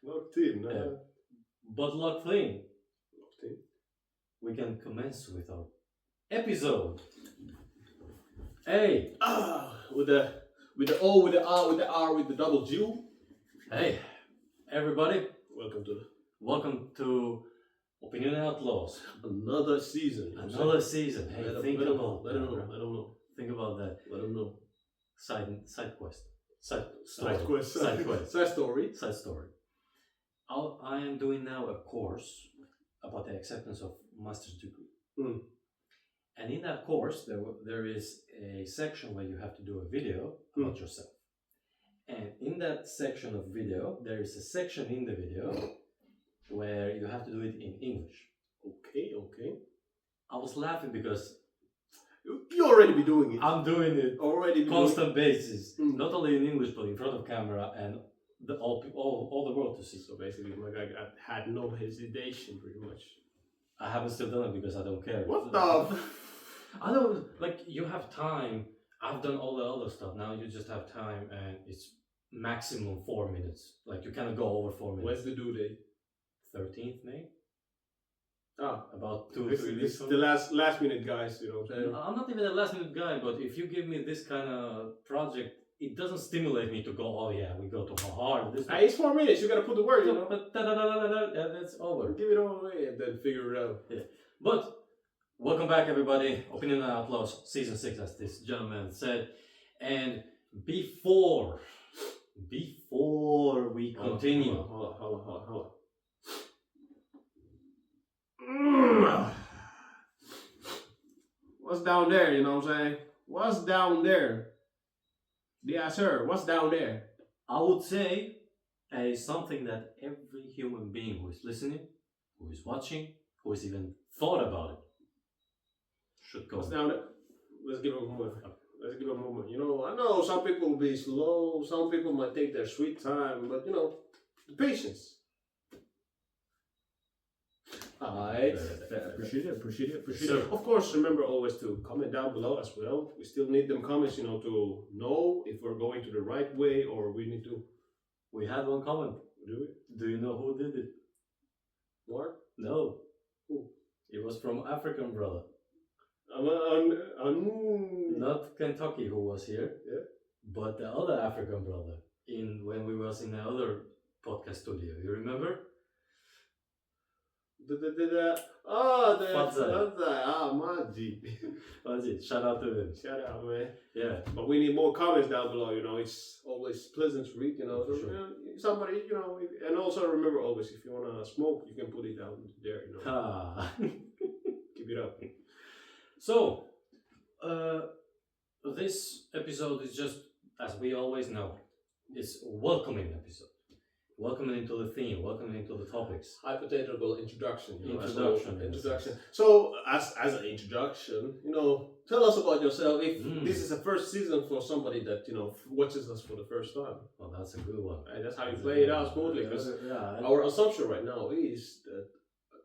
Locked in. But locked in, Locked in. we can commence with our episode. Hey, With the O, with the R, with the R, with the double G. hey, everybody, Welcome to welcome to OpinionOutlaws. another season. Another season. Hey, think let 'em about know. Let that. them know. bro. Let them know. Think about that. Let them know. Side quest. Side Side story. quest. Side quest. Side story. Side story. I am doing now a course about the acceptance of master's degree. Mm. And in that course, there is a section where you have to do a video about yourself. And in that section of video, there is a section in the video where you have to do it in English. Okay. I was laughing because You already be doing it. I'm doing it Already be constant basis, Mm. not only in English but in front of camera and all the world to see. So basically, my guy had no hesitation, pretty much. I haven't still done it because I don't care. What the? I don't like. You have time. I've done all the other stuff. Now you just have time, and it's maximum 4 minutes. Like you cannot go over 4 minutes. When's the due date? 13th May. This About 2-3 is weeks. the last minute, guys. You know what I'm saying? I'm not even a last minute guy, but if you give me this kind of project, it doesn't stimulate me to go. Oh yeah, we go to hard. This. It's 4 minutes. You gotta put the word. You know. And it's over. Give it all away and then figure it out. Yeah. But welcome back, everybody. Opinion Outlaws season 6, as this gentleman said. And before we continue, Hold on. What's down there? You know what I'm saying? What's down there? Yeah, sir. What's down there? I would say something that every human being who is listening, who is watching, who has even thought about it, should go. What's down there? Let's give it a moment. You know, I know some people will be slow. Some people might take their sweet time, but you know, the patience. Alright, appreciate it. Sir. Of course, remember always to comment down below as well. We still need them comments, you know, to know if we're going to the right way or we need to We had one comment. do it. Do you know who did it? What? No. Who? It was from African brother. Not Kentucky who was here. Yeah. But the other African brother when we was in the other podcast studio. You remember? My G. That's it. Shout out to him. Shout out, man. Yeah. But we need more comments down below, you know. It's always pleasant to read, you know. For sure. Somebody, you know, and also remember always, if you want to smoke, you can put it down there, you know. Ah. Keep it up. So, this episode is just, as we always know, it's a welcoming episode. Welcoming into the theme, welcoming into the topics. Hypothetical introduction. You know, Introduction. So, as an introduction, you know, tell us about yourself. If this is the first season for somebody that, you know, watches us for the first time. Well, that's a good one. And that's how you play it out smoothly. Because our assumption right now is that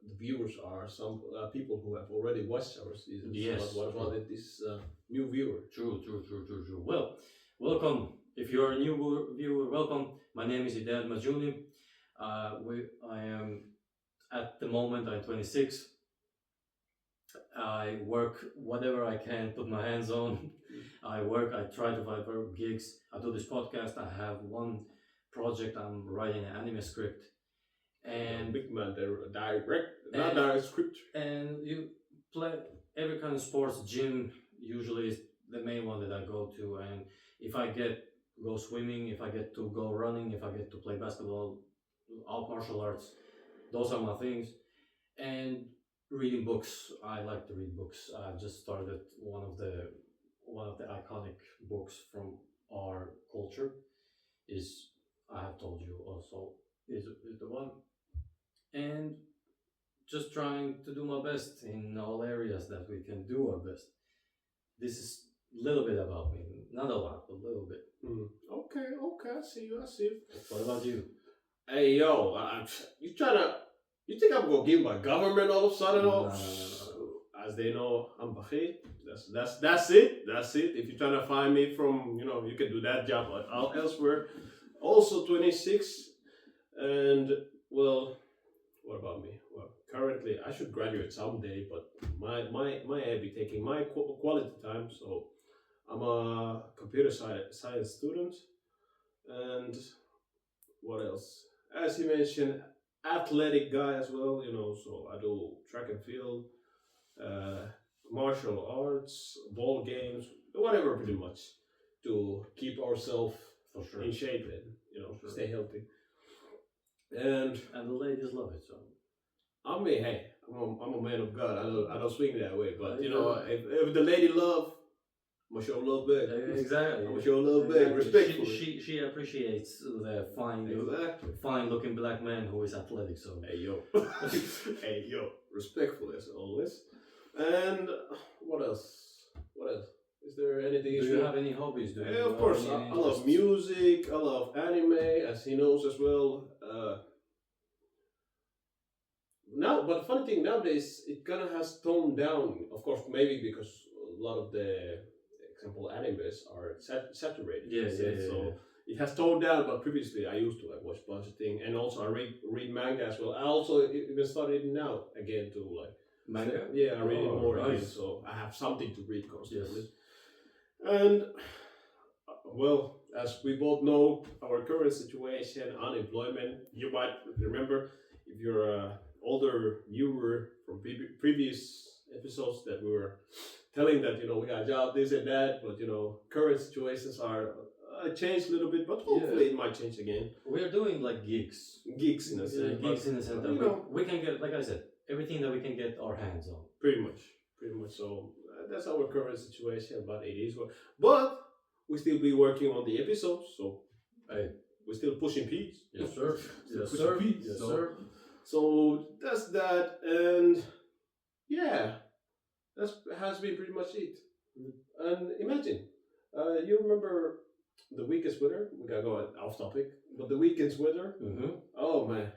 the viewers are some people who have already watched our seasons. Yes. What about this new viewer? True. Well, welcome. If you're a new viewer, welcome. My name is Idad Majuni. I am, at the moment, I'm 26. I work whatever I can put my hands on. I try to find gigs. I do this podcast. I have one project. I'm writing an anime script. And big man, direct script. And you play every kind of sports. Gym usually is the main one that I go to. And if I go swimming, if I get to go running, if I get to play basketball, all martial arts, those are my things. And reading books, I like to read books. I've just started one of the iconic books from our culture. I have told you also is the one. And just trying to do my best in all areas that we can do our best. This is a little bit about me, not a lot, but a little bit. Okay, I see you. What about you? Hey, yo, you think I'm gonna give my government all of a sudden? No. As they know, I'm Bahid. That's it. If you're trying to find me from, you know, you can do that job elsewhere. Also 26. And well, what about me? Well, currently I should graduate someday, but my I'll be taking my quality time. So I'm a computer science student, and what else? As you mentioned, athletic guy as well. So I do track and field, uh, martial arts, ball games, whatever, pretty much, to keep ourselves For sure. in shape and Sure. stay healthy. And And the ladies love it, so. I mean, hey, I'm a man of God. I don't swing that way, but Yeah. if the lady love, I'm gonna show love back. Exactly. I'm gonna show love back, respectfully. She appreciates the Exactly. fine looking black man who is athletic. So. Hey yo, hey yo, respectfully as always. And what else? What else? Is there anything? Do you have any hobbies? Yeah, of course. I love music. I love anime, as he knows as well. Now, but the funny thing nowadays, it kind of has toned down. Of course, maybe because a lot of the example animes are saturated. Yeah. So it has toned down. But previously, I used to like watch a bunch of things, and also I read manga as well. I also even started now again to like manga. Yeah, I read it more nice. again, so I have something to read constantly. Yes. And well, as we both know, our current situation, unemployment. You might remember if you're a older viewer from previous episodes that we were telling that we got a job, this and that, but current situations are changed a little bit, but hopefully it might change again. We're doing like gigs in a sense. Gigs in a sense that we can get, like I said, everything that we can get our hands on. Pretty much. So that's our current situation, but it is what. But we still be working on the episodes, so hey, we're still pushing peaks. Yes, sir. Yes, sir. Yes, sir. So that's that, and yeah, that has been pretty much it. And imagine, you remember the weekend's weather? We gotta go off topic, but the weekend's weather. Mm-hmm. Oh man,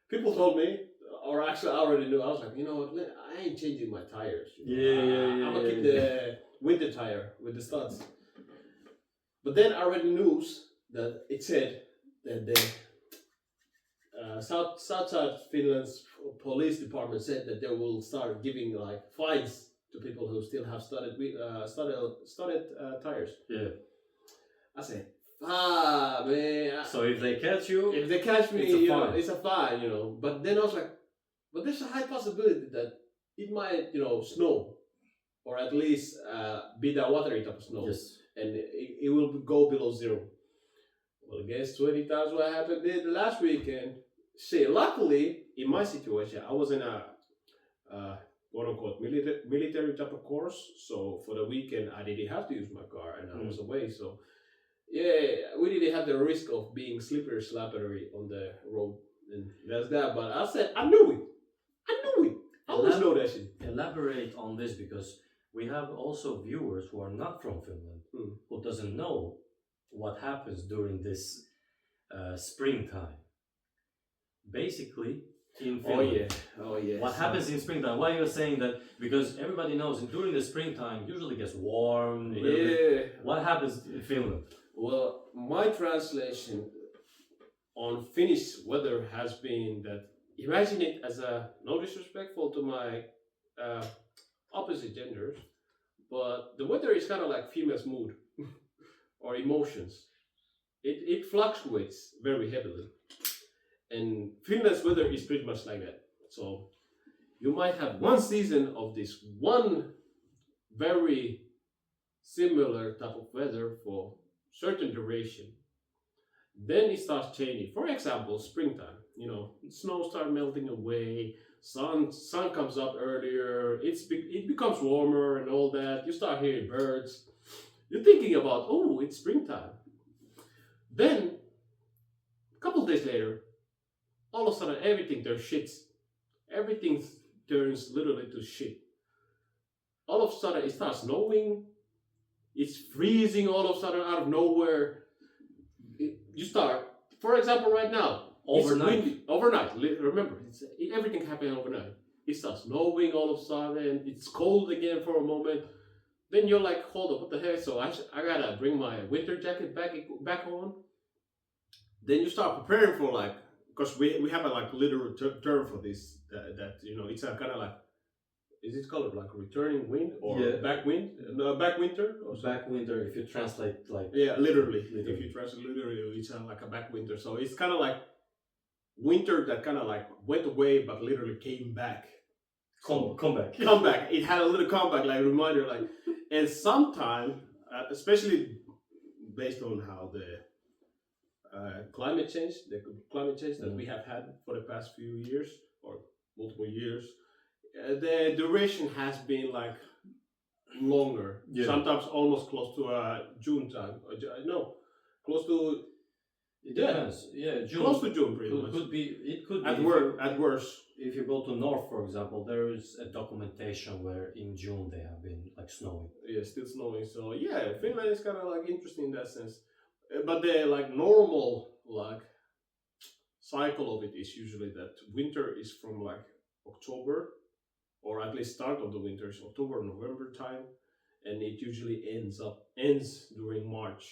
people told me, or actually I already knew. I was like, I ain't changing my tires. I'm gonna keep the winter tire with the studs. But then I read the news that it said that the Southside Finland's police department said that they will start giving like fines to people who still have studded tires. Yeah. I said, man. So if they catch you, me, it's a fine. But then I was like, but there's a high possibility that it might, snow, or at least be the watery type of snow. Yes. And it will go below zero. Well, guess 20 times what happened the last weekend. See, luckily, in my situation, I was in a quote-unquote military type of course. So for the weekend, I didn't have to use my car, and I was away. So yeah, we didn't have the risk of being slippery on the road. And that's that. But I said, I knew it. I always know that shit. Elaborate on this, because we have also viewers who are not from Finland who doesn't know what happens during this springtime. Basically, in Finland. Oh yeah. What happens in springtime? Why you're saying that? Because everybody knows during the springtime usually gets warm. What happens in Finland? Well, my translation on Finnish weather has been that imagine it as no disrespectful to my opposite genders, but the weather is kind of like female's mood or emotions. It fluctuates very heavily. And Finland's weather is pretty much like that. So you might have one season of this one very similar type of weather for certain duration. Then it starts changing. For example, springtime. Snow starts melting away. Sun comes up earlier. It becomes warmer and all that. You start hearing birds. You're thinking about, oh, it's springtime. Then a couple days later, all of a sudden everything turns shit. Everything turns literally to shit. All of a sudden it starts snowing. It's freezing all of a sudden out of nowhere. You start, for example, right now. Overnight. Overnight. Remember, everything happened overnight. It starts snowing all of a sudden. It's cold again for a moment. Then you're like, hold up, what the heck? So I gotta bring my winter jacket back on. Then you start preparing for like because we have a like literal term for this that it's a kind of like, is it called like returning wind or back wind? No, back winter or back winter. If you translate like literally. If you translate literally, it's like a back winter. So it's kind of like winter that kind of like went away but literally came back. Come back. Come back. It had a little comeback, like reminder, like, and sometime, especially based on how the climate change that we have had for the past few years or multiple years, the duration has been like longer. Sometimes almost close to June time. No, close to. It depends. June. Close to June, pretty much. Could be. It could at be. At worst. If you go to north, for example, there is a documentation where in June they have been like snowing. Yeah, still snowing. So yeah, Finland is kind of like interesting in that sense. But the like normal like cycle of it is usually that winter is from like October, or at least start of the winter is October, November time, and it usually ends during March.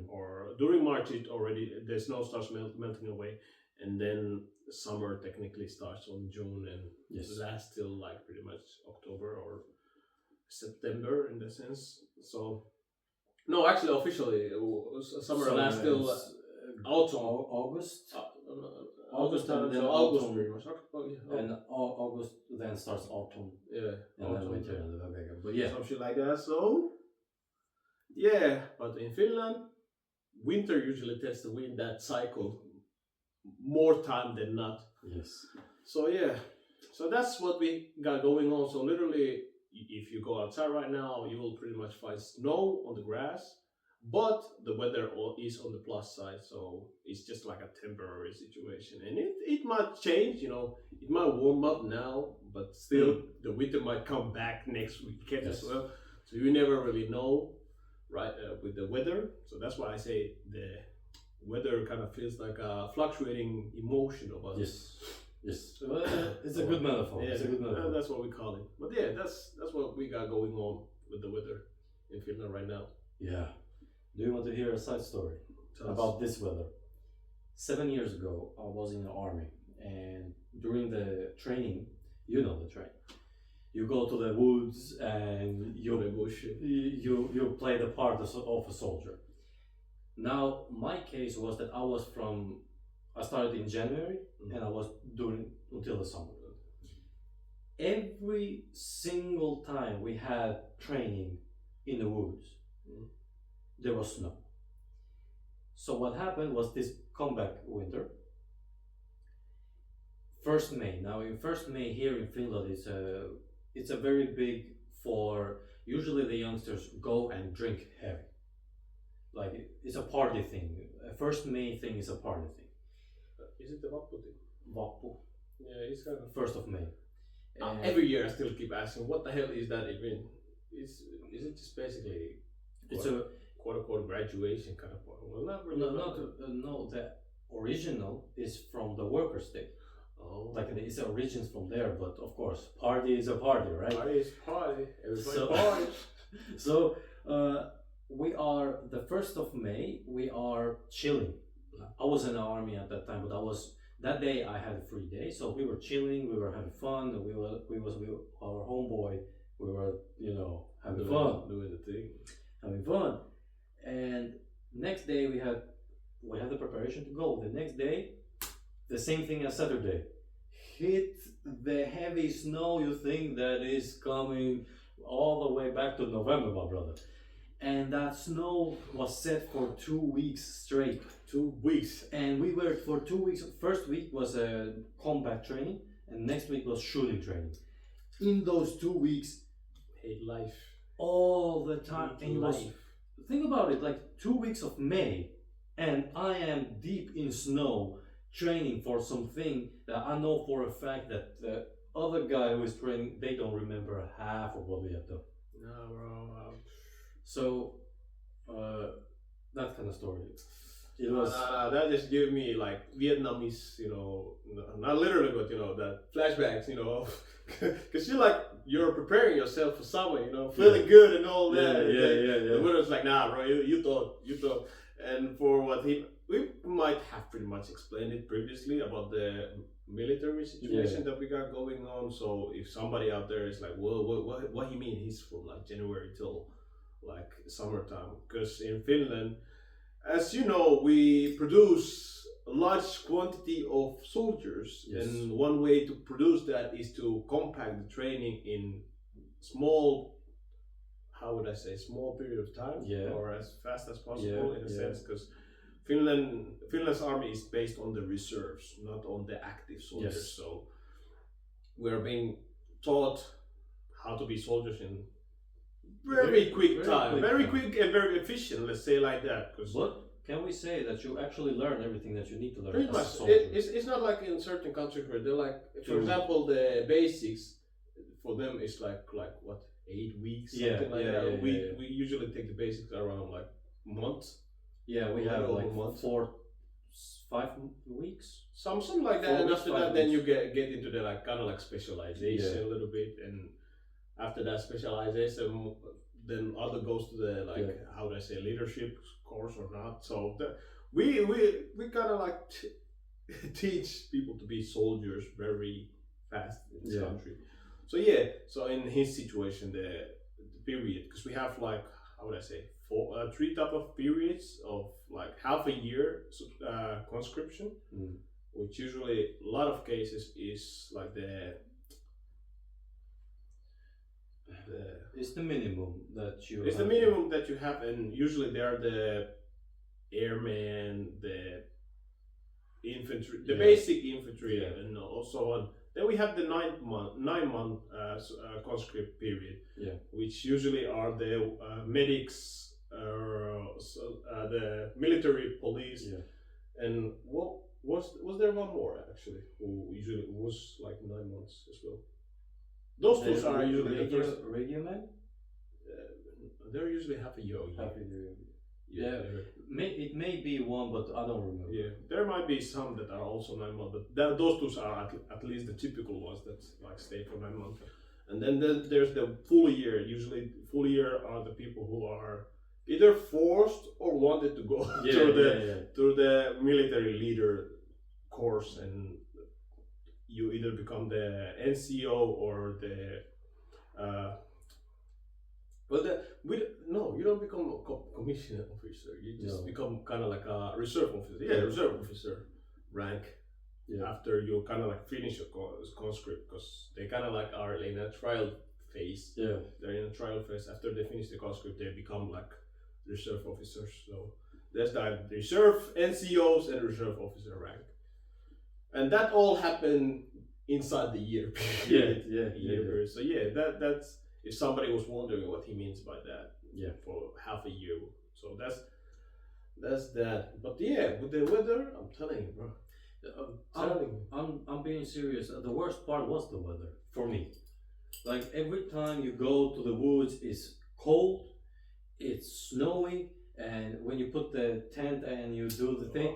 Or during March the snow starts melting away, and then summer technically starts on June and lasts till like pretty much October or September in the sense. So no, actually officially summer lasts till autumn. August. August and then August autumn pretty much. And August then starts autumn. Yeah, and then winter and the November. But yeah, something like that. So yeah, but in Finland, winter usually tends to win that cycle more time than not. Yes. So yeah, so that's what we got going on. So literally, if you go outside right now, you will pretty much find snow on the grass, but the weather is on the plus side. So it's just like a temporary situation, and it might change. It might warm up now, but still the winter might come back next weekend as well. So you never really know, right? With the weather. So that's why I say the weather kind of feels like a fluctuating emotion of us. Yes. It's a good metaphor. Yeah, it's a good metaphor. That's what we call it. But yeah, that's what we got going on with the weather in Finland right now. Yeah. Do you want to hear a side story about this weather? 7 years ago, I was in the army, and during the training, the train. You go to the woods and you play the part of a soldier. Now, my case was that I started in January and I was doing until the summer. Every single time we had training in the woods, there was snow. So what happened was this comeback winter. 1st May. Now in 1st May here in Finland, it's a very big for, usually the youngsters go and drink heavy. Like it's a party thing. 1st May thing is a party thing. Is it the Vappu thing? Vappu. Yeah, it's kind of 1st of May. Every year I still keep asking, what the hell is that even? Is it just basically quote unquote graduation kind of part? Well, not really. No, the original is from the Workers' Day. Oh. Like it's origins from there, but of course, party is a party, right? Party is party. Everybody party. So we are the 1st of May. We are chilling. I was in the army at that time, but that day I had a free day, so we were chilling. We were having fun. We was our homeboy. We were having fun, doing the thing, having fun. And next day we had the preparation to go. The next day, the same thing as Saturday. Hit the heavy snow. You think that is coming all the way back to November, my brother. And that snow was set for 2 weeks straight. 2 weeks. And we were for 2 weeks. 1st week was a combat training, and next week was shooting training. In those 2 weeks, hate life all the time. And think about it, like 2 weeks of May, and I am deep in snow training for something that I know for a fact that the other guy who is training, they don't remember half of what we have done. No, bro. So, that kind of story. It was that just gave me like Vietnamese, not literally, but that flashbacks, because you're preparing yourself for summer, feeling good and all that. Yeah. The winter's like, nah, bro, you thought, and for what we might have pretty much explained it previously about the military situation that we got going on. So if somebody out there is like, well, what he mean? He's from like January till like summertime. Because in Finland, as you know, we produce a large quantity of soldiers, Yes. and one way to produce that is to compact the training in small, how would I say, small period of time, or as fast as possible in a sense, because Finland's army is based on the reserves, not on the active soldiers. Yes. So we're being taught how to be soldiers in very quick time, very quick and very efficient. Let's say like that. But can we say that you actually learn everything that you need to learn? Pretty as much. a soldier? It's not like in certain countries where they're like, for example, the basics for them is like what, 8 weeks, something like that. We usually take the basics around like months. Yeah, we have like months. 5 weeks. Something like that, and after that, then you get into the like kind of like specialization a little bit, and after that specialization, then other goes to the like how would I say, leadership course or not. So we kind of like teach people to be soldiers very fast in this country. So so in his situation, the period, because we have like, how would I say, 3 type of periods of like half a year conscription, which usually a lot of cases is like it's the minimum that you. It's the minimum that you have, and usually they are the airmen, the infantry, the basic infantry, and also on. Then we have the 9-month conscript period, which usually are the medics, the military police, and what was there one more actually who usually was like 9 months as well. Those two are usually the first. Radio men. They're usually half a year. It may be one, but I don't remember. Yeah, there might be some that are also 9 months, but those two are at least the typical ones that like stay for 9 months. And then there's the full year. Usually, full year are the people who are either forced or wanted to go through the military leader course, and you either become the NCO or the you don't become a commissioned officer. You just become kind of like a reserve officer. Reserve officer rank after you kind of like finish your conscript, because they kind of like are in a trial phase. They're in a trial phase. After they finish the conscript, they become like reserve officers. So there's that reserve NCOs and reserve officer rank, and that all happened inside the year period. Period. So that's if somebody was wondering what he means by that. For half a year. So that's that. But with the weather, I'm telling you, bro. I'm being serious. The worst part was the weather for me. Like every time you go to the woods, it's cold, it's snowing, and when you put the tent and you do the thing,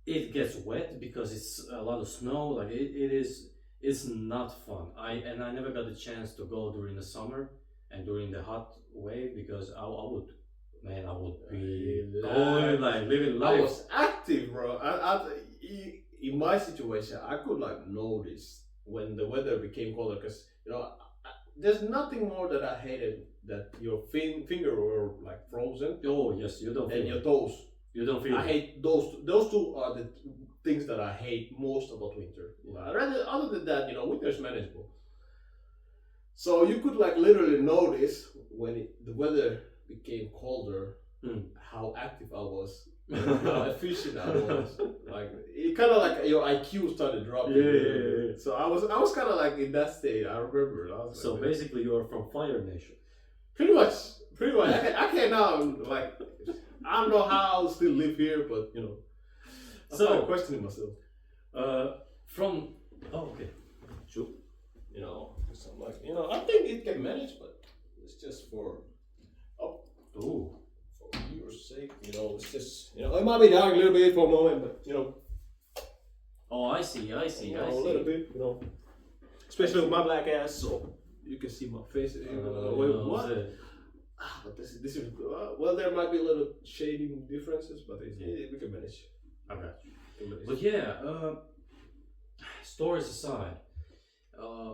it gets wet because it's a lot of snow. Like it's not fun. I never got the chance to go during the summer and during the hot wave, because I would be going like living life. I was active, bro. In my situation, I could like notice when the weather became colder, because there's nothing more that I hated that your finger were like frozen. Oh yes, you don't. And your toes. You don't feel. I hate those. Those two are the things that I hate most about winter. Other than that, winter is manageable. So you could like literally notice when the weather became colder, how active I was, how efficient I was. Like it kind of like your IQ started dropping. So I was kind of like in that state. I remember. So basically, you are from Fire Nation. Pretty much. I can't now like. I don't know how I'll still live here, but I'm so questioning myself. Okay. Sure. So I'm like, I think it can manage, but it's just for your sake, it's just, it might be down a little bit for a moment, but Oh, I see. A little bit, especially with my black ass, so you can see my face. What? But this is well, there might be a little shading differences, but we can manage. Okay. Anyways. But yeah, stories aside, uh,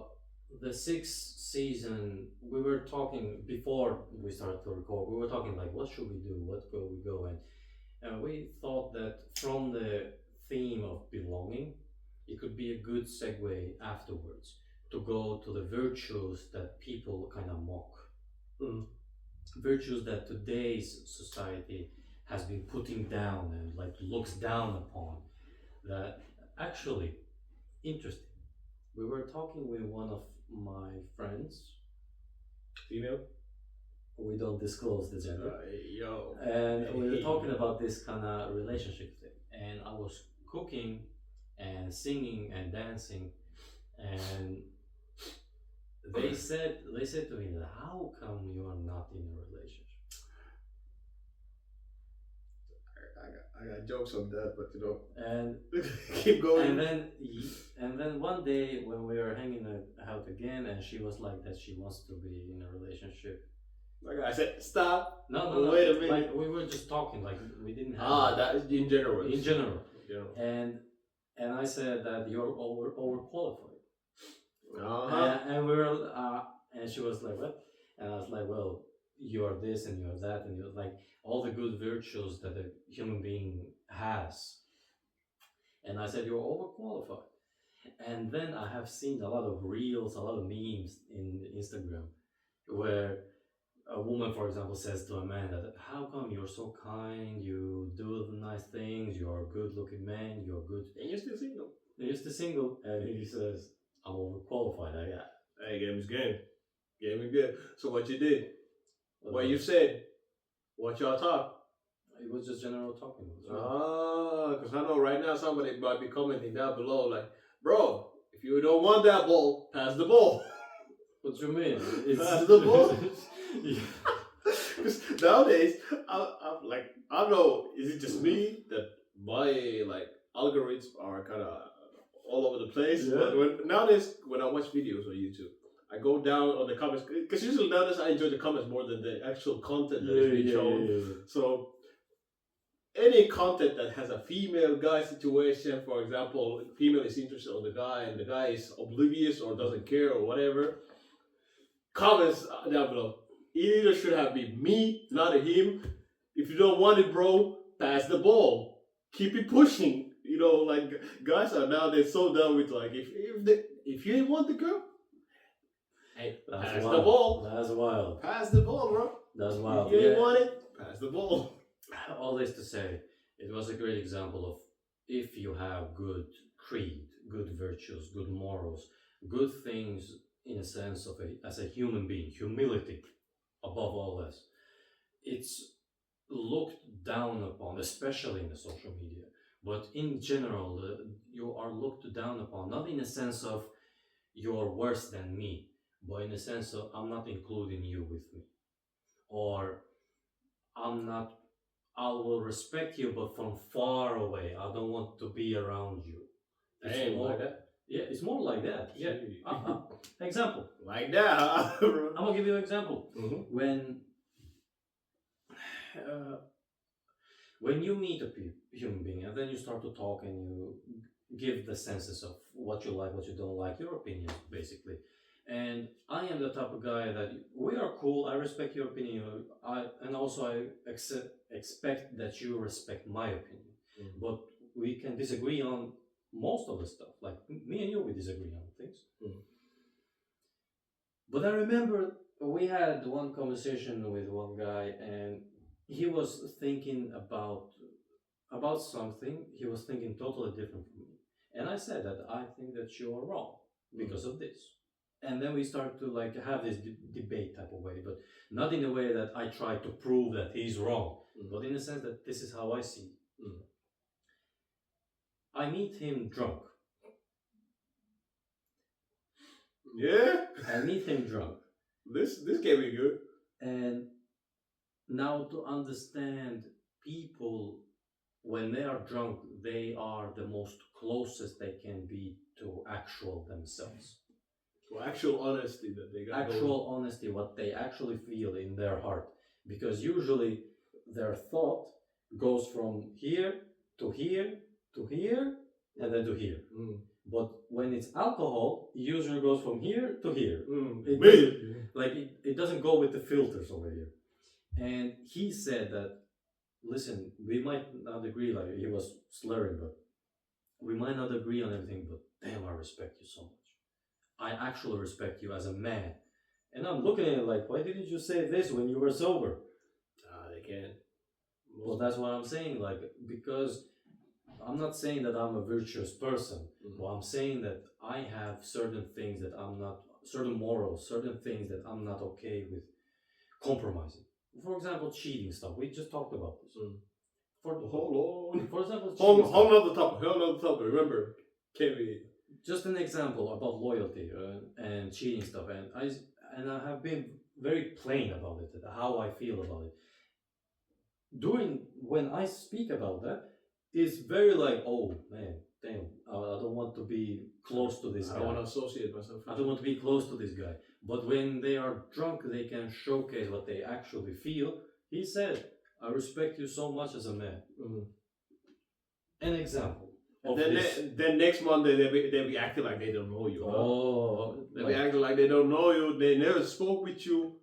the sixth season, we were talking before we started to record. We were talking like, what should we do? What go we go? And we thought that from the theme of belonging, it could be a good segue afterwards to go to the virtues that people kind of mock, Mm. virtues that today's society has been putting down and like looks down upon. That actually interesting. We were talking with one of my friends. Female. We don't disclose the gender. Yo. And we were talking about this kind of relationship thing. And I was cooking and singing and dancing, and they said to me that how come you are not in a relationship? I got jokes on that, but you know, And keep going. and then one day when we were hanging out again, and she was like that she wants to be in a relationship. Like I said, stop. No. Wait a minute. Like we were just talking, like we didn't have. That is in general. In general. general. And I said that you're overqualified. And we were and she was like, what? And I was like, well, you're this and you're that, and you're like all the good virtues that a human being has. And I said, you're overqualified. And then I have seen a lot of reels, a lot of memes in Instagram where a woman, for example, says to a man that, how come you're so kind, you do nice things, you're a good looking man, you're good. And you're still single. You're still single. And he says, I'm overqualified. Hey, game is game. Game is good. So what you did? What What you said? What y'all talk? It was just general talking. Because I know right now somebody might be commenting down below like, bro, if you don't want that ball, pass the ball. What do you mean? Pass the ball. Yeah. Because nowadays, I don't know, is it just me that my like algorithms are kind of all over the place? Yeah. But nowadays, when I watch videos on YouTube, I go down on the comments because usually nowadays I enjoy the comments more than the actual content that is being shown. Yeah. So any content that has a female guy situation, for example, female is interested on the guy and the guy is oblivious or doesn't care or whatever, comments down below. It either should have been me, not him. If you don't want it, bro, pass the ball. Keep it pushing. You know, like guys are nowadays so done with like if you ain't want the girl, hey, That's pass wild. the ball. That's wild. Pass the ball, bro. That's wild. If you ain't want it, pass the ball. All this to say, it was a great example of if you have good creed, good virtues, good morals, good things in a sense of as a human being, humility above all else. It's looked down upon, especially in the social media, but in general, you are looked down upon, not in a sense of you're worse than me, but in a sense of I'm not including you with me, or I will respect you, but from far away. I don't want to be around you. It's Hey, more like that. Yeah, it's more like that. Yeah. Example. Like that, huh? I'm gonna give you an example. Mm-hmm. When you meet a human being and then you start to talk and you give the senses of what you like, what you don't like, your opinion basically. And I am the type of guy that we are cool. I respect your opinion. I expect that you respect my opinion. Mm-hmm. But we can disagree on most of the stuff. Like me and you, we disagree on things. Mm-hmm. But I remember we had one conversation with one guy, and he was thinking about something. He was thinking totally different from me, and I said that I think that you are wrong because of this. And then we started to like have this debate type of way, but not in a way that I try to prove that he's wrong, but in the sense that this is how I see it. I meet him drunk. Yeah. I meet him drunk. This can be good. And now to understand people when they are drunk, they are the most closest they can be to actual themselves. To actual honesty that they got. Actual honesty, what they actually feel in their heart. Because usually their thought goes from here to here, and then to here. But when it's alcohol, it usually goes from here to here. It doesn't go with the filters over here. And he said that, listen, we might not agree, like he was slurring, but we might not agree on everything, but damn, I respect you so much. I actually respect you as a man. And I'm looking at it like, why didn't you say this when you were sober? They can't. Well, that's what I'm saying, like, because I'm not saying that I'm a virtuous person, but I'm saying that I have certain things that I'm not, certain morals, certain things that I'm not okay with compromising. For example, cheating stuff. We just talked about this. Hold on. For example, hold on the topic. Remember, Kevin. Just an example about loyalty and cheating stuff, and I have been very plain about it, how I feel about it. When I speak about that, it's very like, oh man, damn, I don't want to be close to this guy. I want to associate myself. I don't want to be close to this guy. But when they are drunk, they can showcase what they actually feel. He said, I respect you so much as a man. An example. Then next Monday they'll be acting like they don't know you. They'll be acting like they don't know you. They never spoke with you.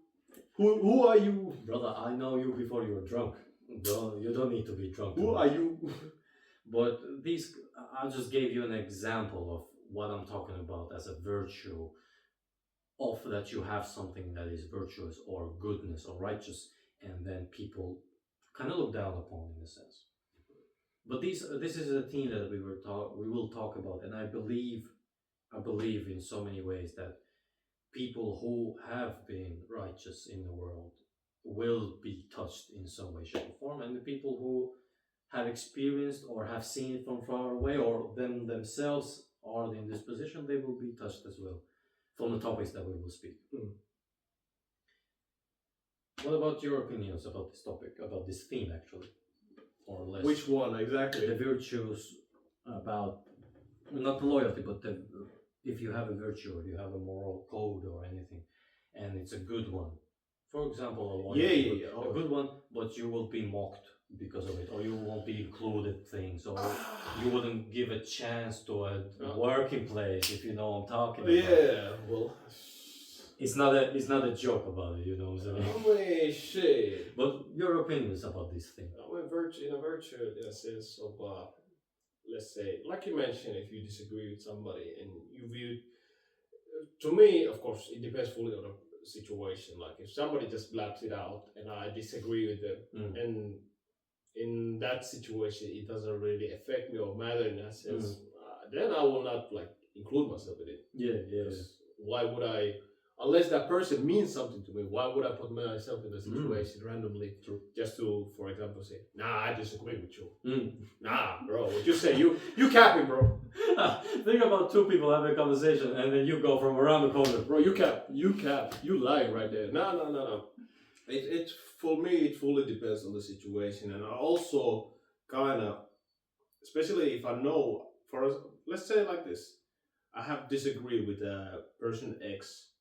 Who are you? Brother, I know you before you were drunk. Bro, you don't need to be drunk. Who are you? But I just gave you an example of what I'm talking about as a virtue, of that you have something that is virtuous or goodness or righteous, and then people kind of look down upon in a sense. But this is a theme that we will talk about, and I believe in so many ways that people who have been righteous in the world will be touched in some way, shape, or form, and the people who have experienced or have seen it from far away, or themselves are in this position, they will be touched as well from the topics that we will speak. What about your opinions about this topic, about this theme actually? Or less. Which one exactly? The virtues about, not loyalty, but if you have a virtue or you have a moral code or anything, and it's a good one. For example, a good one, but you will be mocked because of it, or you won't be included things, or you wouldn't give a chance to a working place, if you know what I'm talking about. Yeah, well, it's not a joke about it, you know what I'm saying? Shit. But your opinions about this thing? In a sense of, let's say, like you mentioned, if you disagree with somebody and you view, to me, of course, it depends fully on the situation. Like if somebody just blabs it out and I disagree with them, and in that situation it doesn't really affect me or matter in that sense, then I will not like include myself in it. Yeah. Why would I? Unless that person means something to me, why would I put myself in the situation randomly just to, for example, say, nah, I disagree with you. Nah, bro, what you say? You capping, bro. Think about two people having a conversation and then you go from around the corner. Bro, you cap. You lying right there. No. It for me, it fully depends on the situation. And I also kind of, especially if I know, let's say it like this, I have disagreed with person X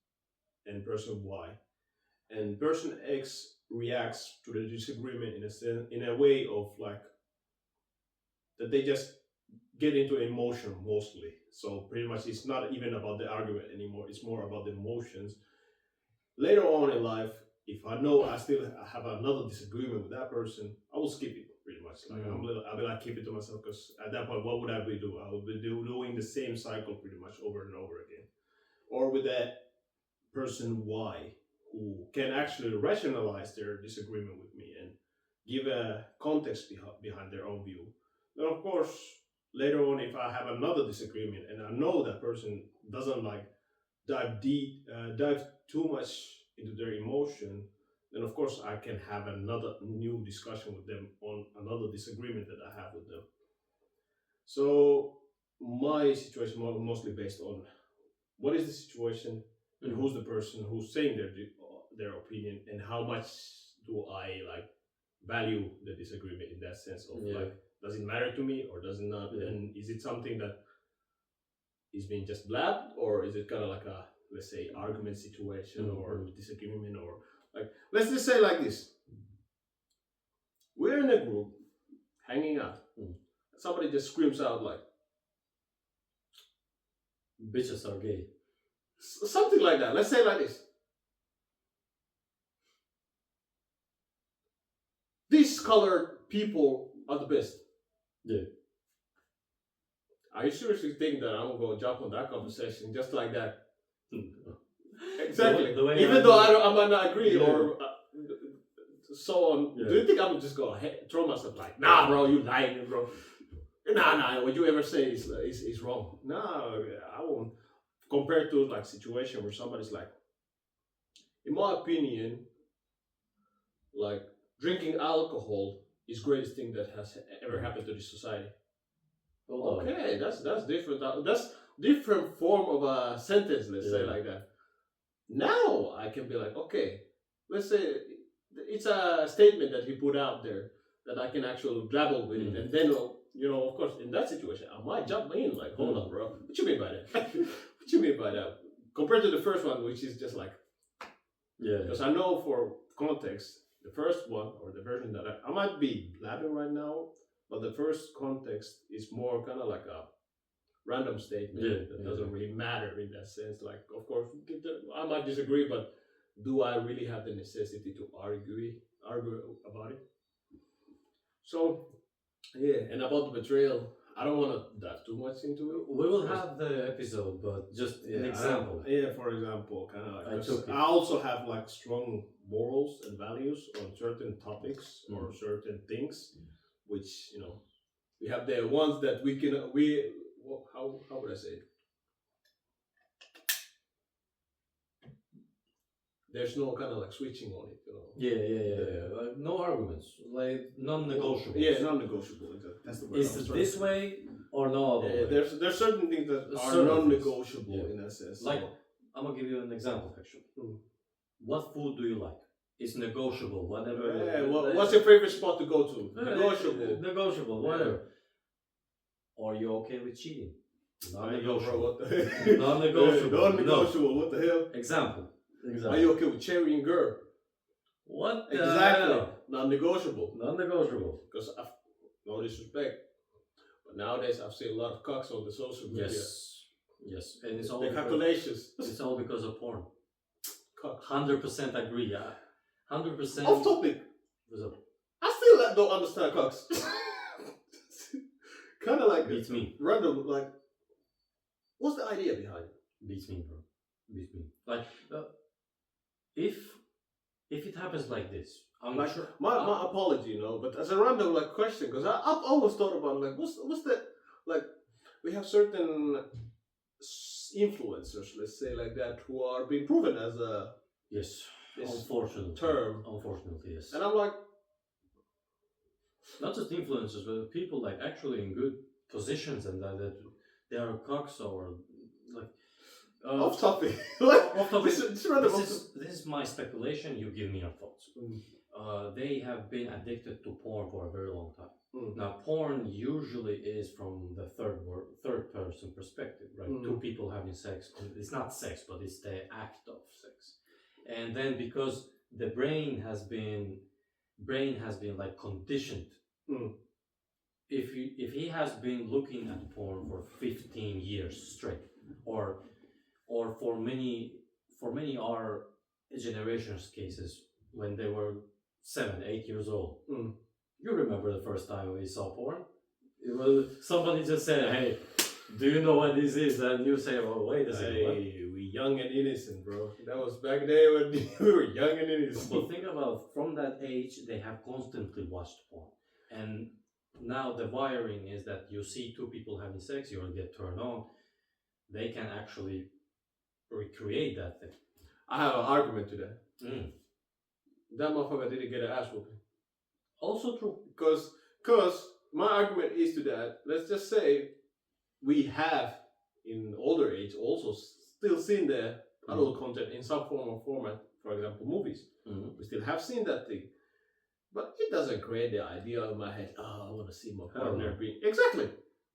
and person Y, and person X reacts to the disagreement in a way of like that they just get into emotion mostly. So pretty much it's not even about the argument anymore, it's more about the emotions. Later on in life, if I know I still have another disagreement with that person, I will skip it pretty much. Like I'll be like, keep it to myself, because at that point, what would I be doing? I would be doing the same cycle pretty much over and over again. Or with that person Y, who can actually rationalize their disagreement with me and give a context behind their own view. Then of course, later on, if I have another disagreement and I know that person doesn't like dive too much into their emotion, then of course I can have another new discussion with them on another disagreement that I have with them. So my situation mostly based on what is the situation and who's the person who's saying their opinion, and how much do I like value the disagreement in that sense of like, does it matter to me or does it not? And is it something that is being just blabbed, or is it kind of like a, let's say, argument situation or disagreement, or like, let's just say like this. We're in a group hanging out somebody just screams out like Bitches are gay. something like that. Let's say like this. These colored people are the best. Yeah. Are you seriously think that I'm gonna jump on that conversation just like that? Hmm. Exactly. The way Even though I might not agree Yeah. or so on. Yeah. Do you think I'm just gonna throw myself like, nah, bro, you lying, bro? Nah, what you ever say is wrong. No, I won't. Compared to like situation where somebody's like, in my opinion, like drinking alcohol is greatest thing that has ever happened to this society. Hold on. Okay, that's different. That's different form of a sentence. Let's say Yeah. like that. Now I can be like, okay, let's say it's a statement that he put out there that I can actually grapple with it, and then of course, in that situation, I might jump in like, hold on, bro, what you mean by that? What you mean by that? Compared to the first one, which is just like, Yeah. because I know for context, the first one or the version that I might be blabbing right now, but the first context is more kind of like a random statement that doesn't really matter in that sense. Like, of course, I might disagree, but do I really have the necessity to argue about it? So, yeah, and about the betrayal, I don't want to dive too much into it. We will have the episode, but just an example. For example, kind of like I took it. I also have like strong morals and values on certain topics or certain things, which we have the ones that how would I say it? There's no kind of like switching on it, Yeah. Like, no arguments, like non-negotiable. Yeah, non-negotiable. Exactly. That's the word. Is it this way or no other way? There's certain things that are Certain non-negotiable things. in that sense. Like, I'm gonna give you an example actually. What food do you like? It's negotiable, whatever. What's your favorite spot to go to? Negotiable. Negotiable, whatever. Are you okay with cheating? Non-negotiable. What the hell? Non-negotiable. Non-negotiable. What the hell? Example. Are you okay with cherry and girl? What the Exactly. hell? Non-negotiable. Non-negotiable. Because no disrespect, but nowadays I've seen a lot of cocks on the social media. Yes, and it's all the calculations. It's all because of porn. Cock. 100% agree. 100%. Off topic. What's up? I still don't understand cocks. Kind of like Beats me. random. Like, what's the idea behind it? Beats me, bro. Beats me. Like, if it happens like this, I'm Like sure. my apology, but as a random like question, because I've always thought about like what's the like we have certain influencers, let's say like that, who are being proven as a Yes. this Unfortunately. term, Unfortunately, yes. and I'm like, not just influencers, but people like actually in good positions and that they are cocks or like. off topic. Like, off topic. This is my speculation. You give me your thoughts. They have been addicted to porn for a very long time. Now, porn usually is from the third person perspective, right? Two people having sex. It's not sex, but it's the act of sex. And then because the brain has been like conditioned. If he has been looking at porn for 15 years straight, or for many our generation's cases when they were 7-8 years old. You remember the first time we saw porn? It was somebody just said, "Hey, do you know what this is?" And you say, "Oh, wait a second." Hey, we young and innocent, bro. That was back then when we were young and innocent. But think about, from that age, they have constantly watched porn, and now the wiring is that you see two people having sex, you will get turned on. They can actually recreate that thing. I have an argument to that. That motherfucker didn't get an ass whooping. Also true. Because my argument is to that, let's just say we have in older age also still seen the adult content in some form or format, for example movies. We still have seen that thing. But it doesn't create the idea in my head, I want to see my partner being... Exactly.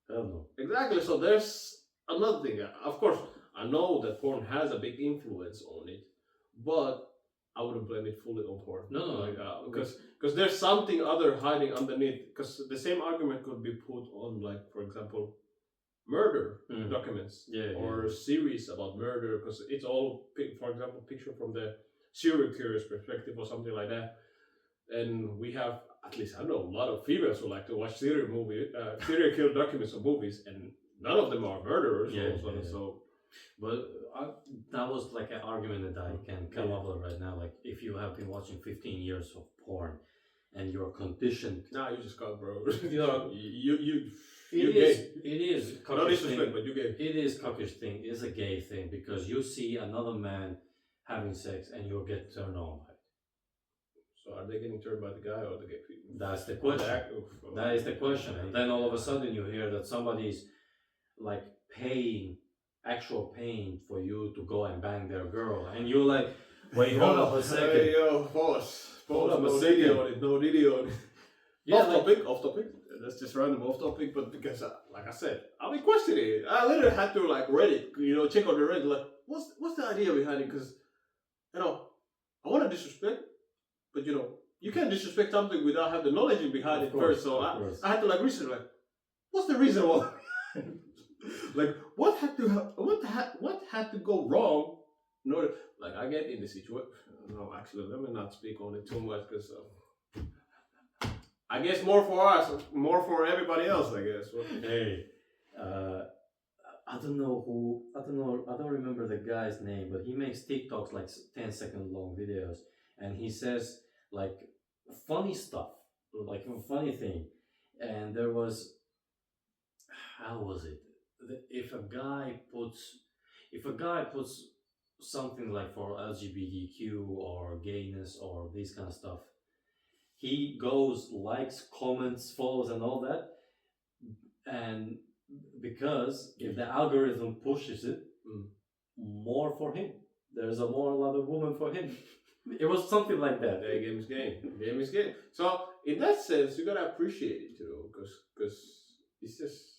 Hell no. Exactly. So there's another thing. Of course, I know that porn has a big influence on it, but I wouldn't blame it fully on porn. No, Like, because there's something other hiding underneath. Because the same argument could be put on, like, for example, murder documents or series about murder, because it's all, for example, picture from the serial killer's perspective or something like that. And we have, at least I know, a lot of females who like to watch serial kill documents or movies, and none of them are murderers. So, but that was like an argument that I can come up with right now. Like, if you have been watching 15 years of porn and you're conditioned, nah, you just got, bro. you know, It is no cockish disrespect, thing. but you gay. It is cockish thing. It's a gay thing because you see another man having sex and you get turned on by it. So are they getting turned by the guy or the gay people? That's the question. That is the question. And then all of a sudden you hear that somebody's like paying for you to go and bang their girl, and you're like, wait, hold up a second. Hey, yo, boss, no video on it, no video on it. Yeah, off topic. That's just random off topic, but because, like I said, I've been questioning it. I literally had to like Reddit, check on the Reddit, like, what's the idea behind it? Because, I want to disrespect, but you can't disrespect something without having the knowledge behind it first. So I had to like research, like, what's the reason why? Like, what had to go wrong in order? Like, I get in the situation. No, actually, let me not speak on it too much because. I guess more for us, more for everybody else, I guess. Hey, I don't know, I don't remember the guy's name, but he makes TikToks like 10-second long videos, and he says like funny stuff, like a funny thing. And there was, how was it? If a guy puts something like for LGBTQ or gayness or this kind of stuff, he goes, likes, comments, follows, and all that. And because if the algorithm pushes it, more for him. There's a lot of women for him. It was something like that. The game is game. The game is game. So in that sense, you gotta appreciate it, because it's just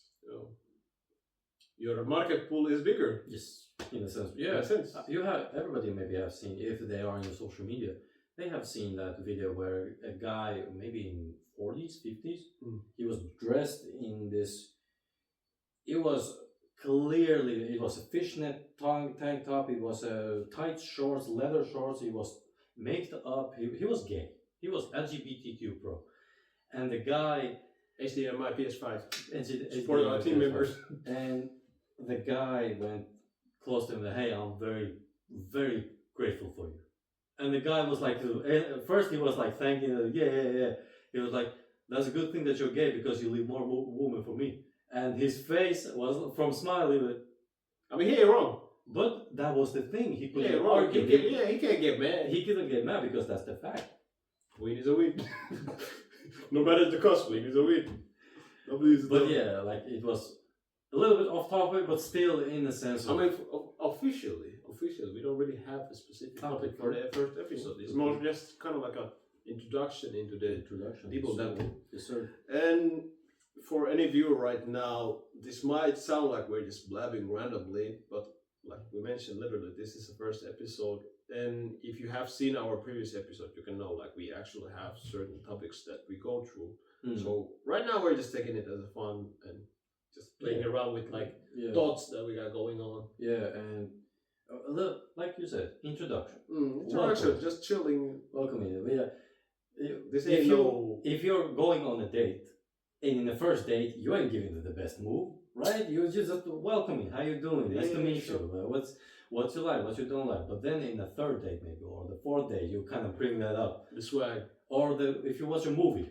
your market pool is bigger. Yes, in a sense. Yeah, in a sense. Everybody maybe have seen, if they are in the social media, they have seen that video where a guy, maybe in 40s, 50s, he was dressed in this. It was a fishnet tank top. It was a tight shorts, leather shorts. He was made up. He was gay. He was LGBTQ pro, and the guy HDMI PS5 HDMI for our team members. And the guy went close to him. Hey, I'm very, very grateful for you. And the guy was like, at first he was like thanking him, yeah. He was like, that's a good thing that you're gay because you leave more women for me. And his face was from smiling. I mean, he ain't wrong. But that was the thing. He couldn't argue. He can't get mad. He couldn't get mad because that's the fact. Win is a win. No matter the cost, win is a win. But yeah, like it was a little bit off topic, but still in the sense of... I mean, officially, we don't really have a specific topic for the first episode. It's more just kind of like an introduction into the people that. Yes, sir. And for any viewer right now, this might sound like we're just blabbing randomly, but like we mentioned, literally, this is the first episode. And if you have seen our previous episode, you can know like we actually have certain topics that we go through. So right now we're just taking it as a fun and just playing around with like thoughts that we got going on. Yeah, and like you said, introduction. Introduction, just chilling. Welcome in. If you're going on a date, and in the first date you ain't giving it the best move, right? You just welcoming. How you doing? Nice to meet you. What you like, what you don't like. But then in the third date maybe, or the fourth date, you kind of bring that up. The swag. Or if you watch a movie.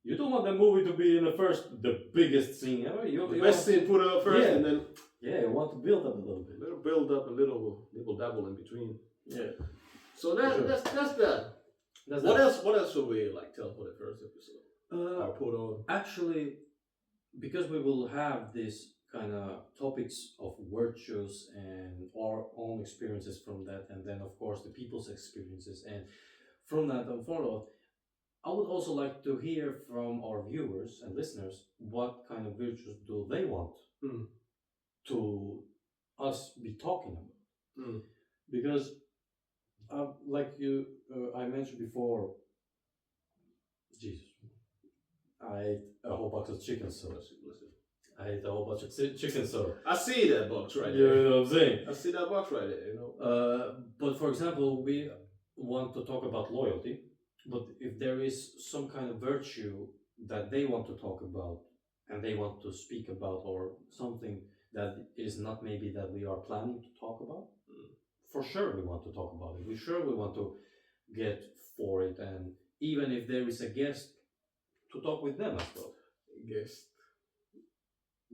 You don't want the movie to be in the biggest scene ever. The best scene put up first, and then you want to build up a little bit. A little build up, a little dabble in between. Yeah. So that's that. What else should we like tell for the first episode? Or put on? Actually, because we will have this kind of topics of virtues and our own experiences from that, and then of course the people's experiences, and from that on forward. I would also like to hear from our viewers and listeners what kind of virtues do they want to us be talking about. Because Like I mentioned before, Jesus, I ate a whole box of chicken, so I ate a whole bunch of chicken, so I see that box right you there. know what I'm saying. I see that box right there. You know. But for example, we want to talk about loyalty, but if there is some kind of virtue that they want to talk about and they want to speak about, or something that is not maybe that we are planning to talk about, for sure we want to talk about it. We sure we want to get for it, and even if there is a guest, to talk with them as well.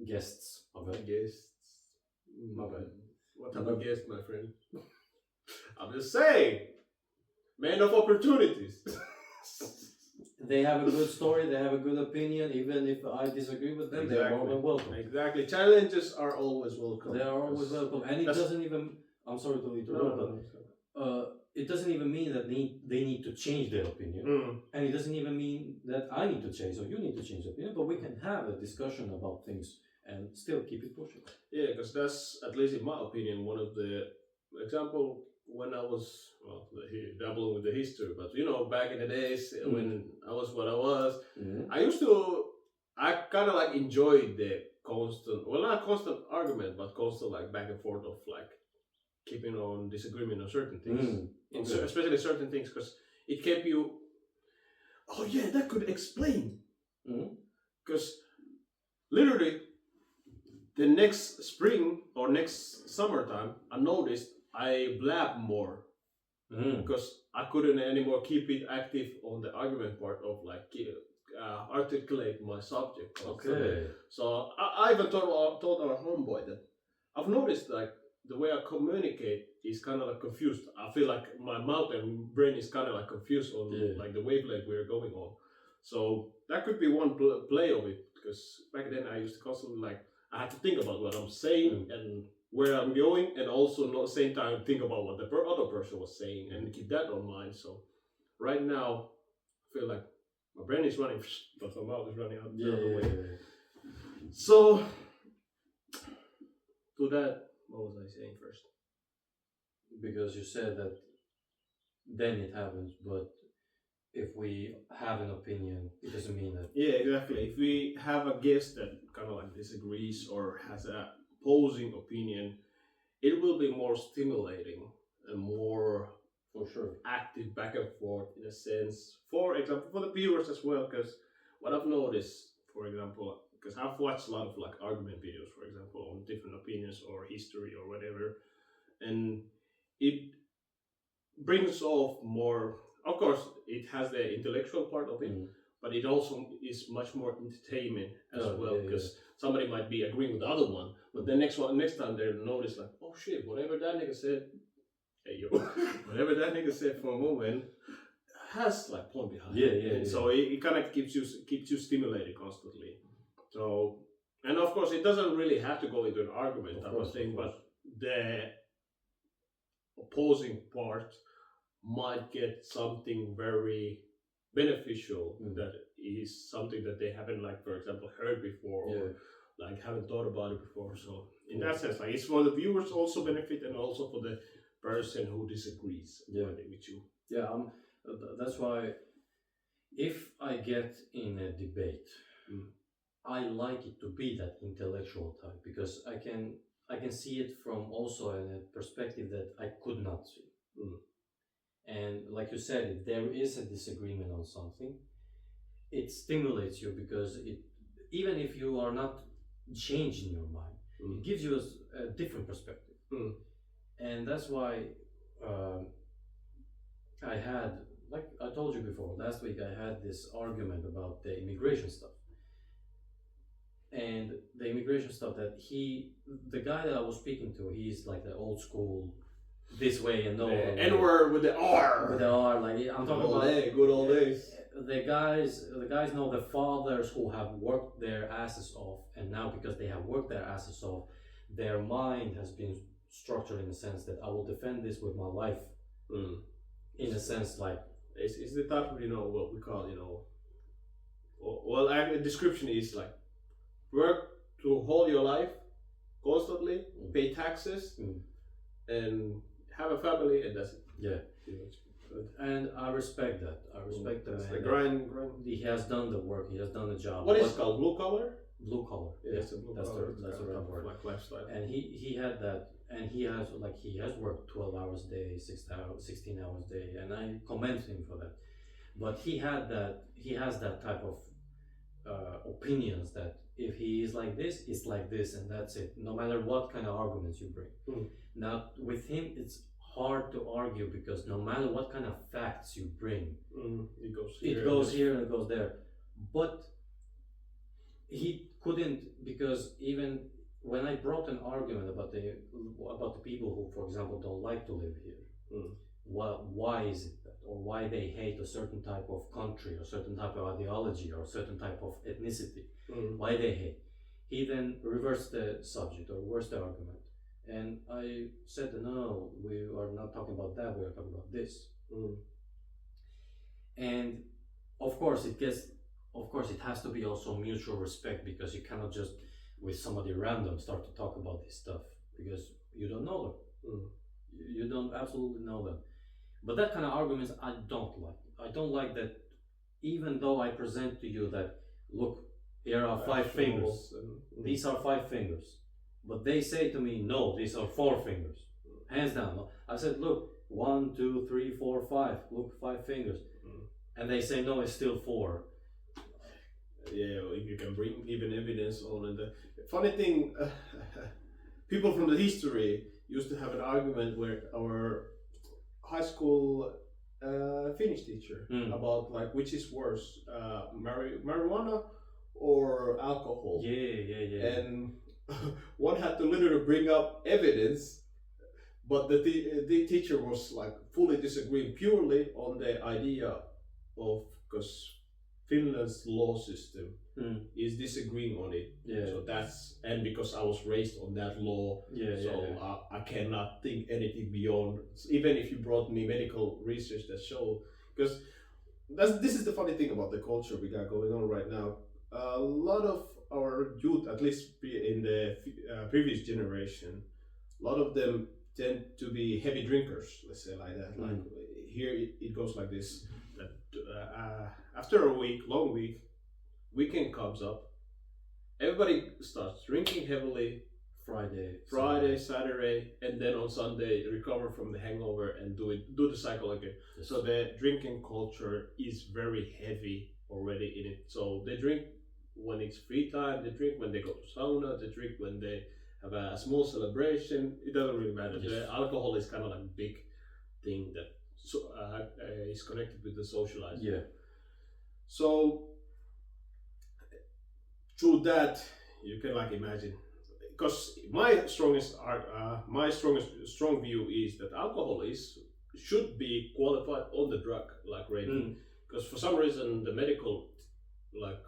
Guests, okay. Guests. My bad. What type of guest, my friend? I'm just saying, man of opportunities. They have a good story, they have a good opinion, even if I disagree with them, they are more than welcome. Exactly. Challenges are always welcome. They are always welcome, and it doesn't even. I'm sorry to interrupt, but it doesn't even mean that they need to change their opinion, and it doesn't even mean that I need to change or you need to change your opinion. But we can have a discussion about things and still keep it pushing. Yeah, because that's, at least in my opinion, one of the example when I was dabbling with the history. But you know, back in the days when I was what I was, I kind of like enjoyed the constant, well, not constant argument, but constant like back and forth of like keeping on disagreement on certain things, especially certain things, because it kept you. Oh yeah, that could explain. Because literally, the next spring or next summertime, I noticed I blab more because I couldn't anymore keep it active on the argument part of like articulate my subject. Okay. So I even told our homeboy that I've noticed like the way I communicate is kind of like confused. I feel like my mouth and brain is kind of like confused on like the wavelength we're going on. So that could be one play of it, because back then I used to constantly like, I had to think about what I'm saying and where I'm going, and also at the same time think about what the other person was saying and keep that on mind. So right now, I feel like my brain is running, but my mouth is running out the other way. So to that, what was I saying first? Because you said that then it happens, but if we have an opinion, it doesn't mean that. Yeah, exactly. If we have a guest that kind of like disagrees or has a opposing opinion, it will be more stimulating and more, for sure, active back and forth in a sense. For example, for the viewers as well, because what I've noticed, for example, because I've watched a lot of like argument videos, for example, on different opinions or history or whatever, and it brings off more. Of course, it has the intellectual part of it, but it also is much more entertainment as well, because somebody might be agreeing with the other one, but the next time they notice like, oh shit, whatever that nigga said, whatever that nigga said for a moment has like point behind it. So it kind of keeps you stimulated constantly. So, and of course, it doesn't really have to go into an argument type of thing, but the opposing part might get something very beneficial that is something that they haven't, like, for example, heard before or like haven't thought about it before. So in that sense, like, it's for the viewers also benefit, and also for the person who disagrees with you. That's why if I get in a debate, I like it to be that intellectual type, because I can see it from also a perspective that I could not see. And like you said, if there is a disagreement on something, it stimulates you, because even if you are not changing your mind, it gives you a different perspective. And that's why I had, like I told you before, last week I had this argument about the immigration stuff. And the immigration stuff that the guy that I was speaking to, he's like the old school, this way and no other way. N-word with the R. With the R, like I'm talking about good old days. The guys know the fathers who have worked their asses off, and now because they have worked their asses off, their mind has been structured in a sense that I will defend this with my life. In a sense, like it's the type of, what we call, well, the description is like work to hold your life constantly, pay taxes, and have a family, and that's it. Yeah. And I respect that. I respect the That's man. the grind. He has done the work. He has done the job. What is it called? Blue collar? Blue collar. Yeah, it's a blue that's collar. that's the right word. Like lifestyle. And he had that, and he has worked 12 hours a day, 16 hours a day, and I commend him for that. But he has that type of opinions that if he is like this, it's like this, and that's it. No matter what kind of arguments you bring. Now with him, it's hard to argue because no matter what kind of facts you bring, it goes here and it goes there. But he couldn't, because even when I brought an argument about the people who, for example, don't like to live here, why is it that, or why they hate a certain type of country, or certain type of ideology, or a certain type of ethnicity, why they hate. He then reversed the subject or reversed the argument, and I said, no, we are not talking about that. We are talking about this. And of course, it has to be also mutual respect, because you cannot just with somebody random start to talk about this stuff because you don't know them. You don't absolutely know them. But that kind of arguments I don't like. I don't like that, even though I present to you that, look, here are 5 fingers. These are 5 fingers. But they say to me, no, these are 4 fingers. Hands down. I said, look, 1, 2, 3, 4, 5. Look, 5 fingers. And they say, no, it's still 4. Yeah, you can bring even evidence on it. The funny thing, people from the history used to have an argument where our high school Finnish teacher about like which is worse, marijuana or alcohol. Yeah. And one had to literally bring up evidence, but the teacher was like fully disagreeing purely on the idea of, because Finland's law system is disagreeing on it. So that's, and because I was raised on that law, I cannot think anything beyond. Even if you brought me medical research that show, because this is the funny thing about the culture we got going on right now. A lot of our youth, at least in the previous generation, a lot of them tend to be heavy drinkers. Let's say like that. Like here, it goes like this. After a long week, weekend comes up, everybody starts drinking heavily. Friday, Saturday, and then on Sunday recover from the hangover and do the cycle again. So the drinking culture is very heavy already in it. So they drink when it's free time, they drink when they go to sauna, they drink when they have a small celebration. It doesn't really matter. The alcohol is kind of like a big thing that is connected with the socializing. So through that, you can like imagine, because my strong view is that alcohol should be qualified on the drug like rating, because for some reason the medical, like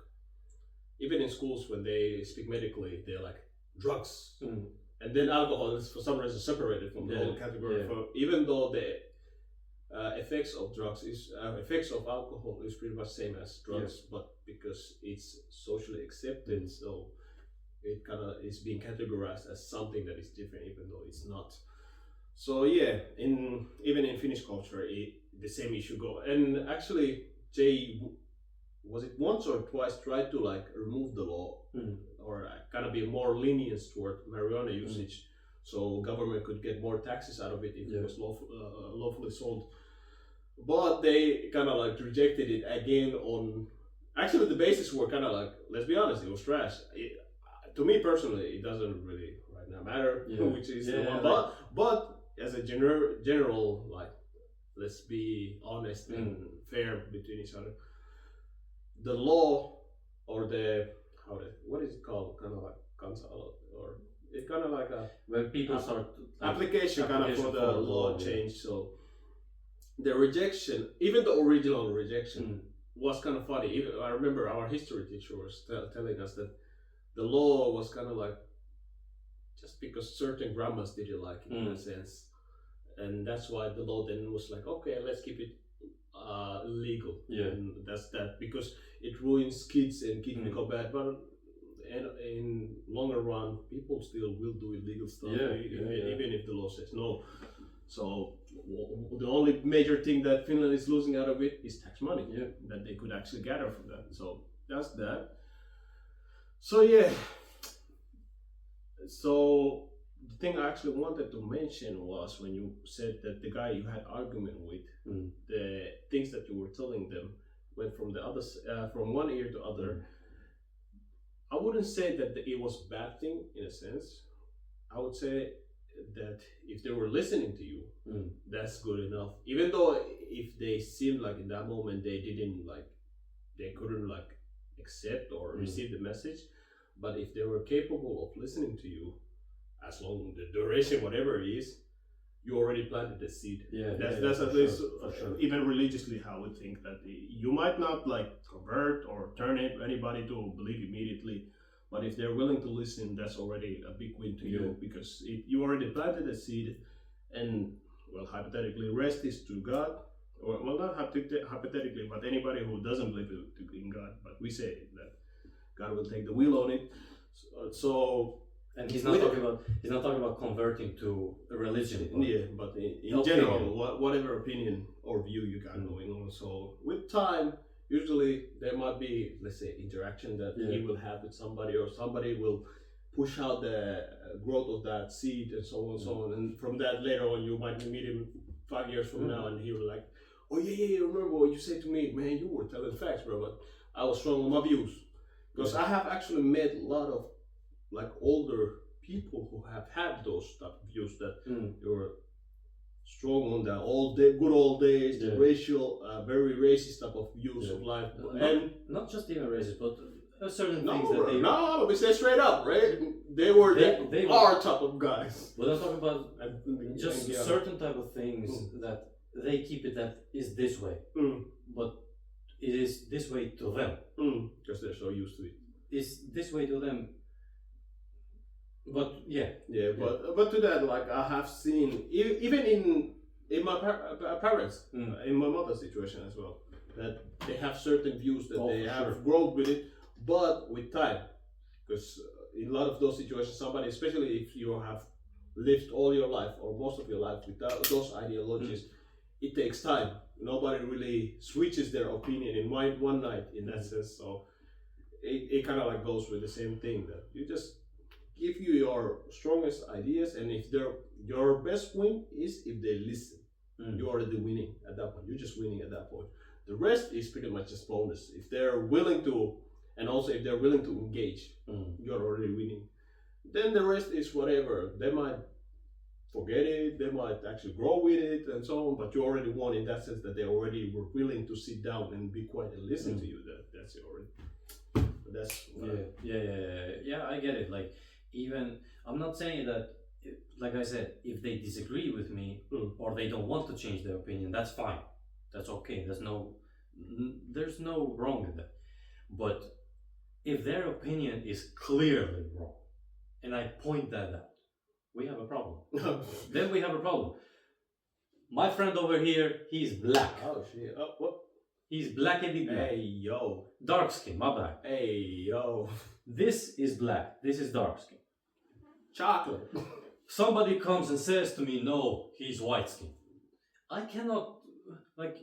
even in schools when they speak medically, they're like drugs, and then alcohol is for some reason separated from the whole category. Even though the effects of alcohol is pretty much same as drugs, but because it's socially accepted, so it kind of is being categorized as something that is different, even though it's not. So even in Finnish culture, the same issue go. And actually, Jay, was it once or twice tried to like remove the law or kind of be more lenient toward marijuana usage, so government could get more taxes out of it if it was lawfully sold. But they kind of like rejected it again on. Actually, the basis were kind of like, let's be honest, it was trash. To me personally, it doesn't really right now matter which is the one. But as a general, like, let's be honest and fair between each other. The law or what is it called? Kind of like kansala, or it's kind of like a when people start application kind of for the law change. So the rejection, even the original rejection, was kind of funny. Even I remember our history teacher was telling us that the law was kind of like just because certain grandmas didn't like it in a sense, and that's why the law then was like, okay, let's keep it legal. And that's that, because it ruins kids and kids become bad. But in longer run, people still will do illegal stuff, even if the law says no. So the only major thing that Finland is losing out of it is tax money Yeah. that they could actually gather from that. So that's that. So yeah. So the thing I actually wanted to mention was when you said that the guy you had argument with, the things that you were telling them went from the others from one ear to other. I wouldn't say that it was a bad thing in a sense. I would say that if they were listening to you, that's good enough. Even though if they seemed like in that moment they didn't like, they couldn't like accept or receive the message, but if they were capable of listening to you, as long as the duration, whatever it is, you already planted the seed. That's at least even religiously how we think that you might not like convert or turn anybody to believe immediately, but if they're willing to listen, that's already a big win to you, because you already planted a seed. And well, hypothetically, rest is to God, or well, not hypothetically, but anybody who doesn't believe in God, but we say that God will take the wheel on it. So and he's not talking about converting to a religion. But in general, whatever opinion or view you got going on. So with time, usually there might be, let's say, interaction that he will have with somebody, or somebody will push out the growth of that seed and so on and so on. And from that later on, you might meet him 5 years from now, and he will like, oh yeah, remember what you said to me, man, you were telling facts, bro, but I was strong on my views. Because I have actually met a lot of like older people who have had those type of views that you're strong on the good old days, the racial, very racist type of views of life, and not just even racist, but certain things that we say straight up, right? They were our type of guys. But I'm talking about just certain type of things that they keep it that is this way, but it is this way to them because they're so used to it. It's this way to them. But but to that, like I have seen, even in my parents, in my mother's situation as well, that they have certain views that they have grown with it, but with time, because in a lot of those situations, somebody, especially if you have lived all your life or most of your life without those ideologies, it takes time. Nobody really switches their opinion in one night in that sense. So it kind of like goes with the same thing, that you just give you your strongest ideas, and if your best win is if they listen, you're already winning at that point. You're just winning at that point. The rest is pretty much just bonus. If they're willing to, and also if they're willing to engage, you're already winning. Then the rest is whatever. They might forget it, they might actually grow with it and so on, but you already won in that sense, that they already were willing to sit down and be quiet and listen to you. That's it already. But that's I get it. Like, even I'm not saying that, like I said, if they disagree with me or they don't want to change their opinion, that's fine, that's okay, there's no wrong with that. But if their opinion is clearly wrong and I point that out, we have a problem. Then we have a problem. My friend over here, he's black. Oh shit. What? He's blackity black. Hey yo. Dark skin, my bad. Hey yo. This is black, this is dark skin. Chocolate. Somebody comes and says to me, no, he's white skin. I cannot, like,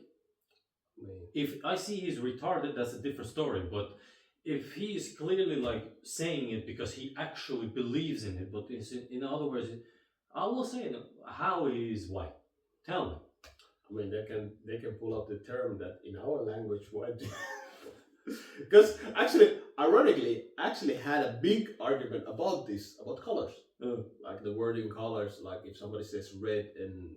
if I see he's retarded, that's a different story. But if he is clearly like saying it because he actually believes in it, but in other words, I will say, how he is white. Tell me. I mean, they can pull up the term that in our language, white. Because actually, ironically, actually had a big argument about this, about colors. Like the wording colors, like if somebody says red and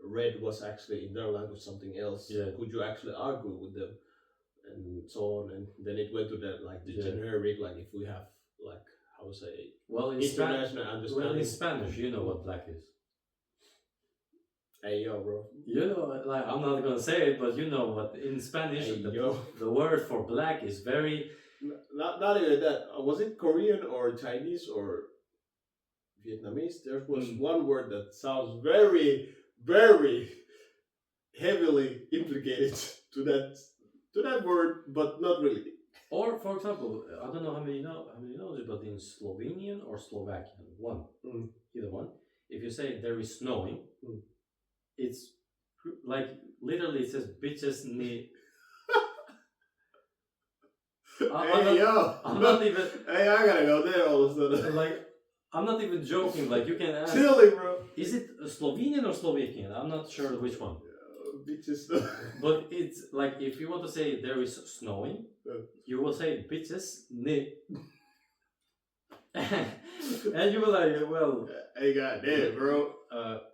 red was actually in their language something else, could you actually argue with them? And so on, and then it went to that, like the generic, like if we have, like, how to say, international understanding. Well, in Spanish, you know what black is. Hey yo, bro. You know, like, I'm not gonna say it, but you know what in Spanish, the word for black is very. Not even that. Was it Korean or Chinese or Vietnamese? There was one word that sounds very, very heavily implicated to that word, but not really. Or, for example, I don't know how many knows it, but in Slovenian or Slovakian, either one, if you say there is snowing, Mm. it's like literally it says bitches need. I'm not even. Hey, I gotta go there all of a sudden. Like, I'm not even joking. Like, you can ask. Chilly, bro. Is it Slovenian or Slovakian? I'm not sure which one. Bitches. But it's like if you want to say there is snowing, you will say bitches ne. And you will like, well. Hey, goddamn, bro.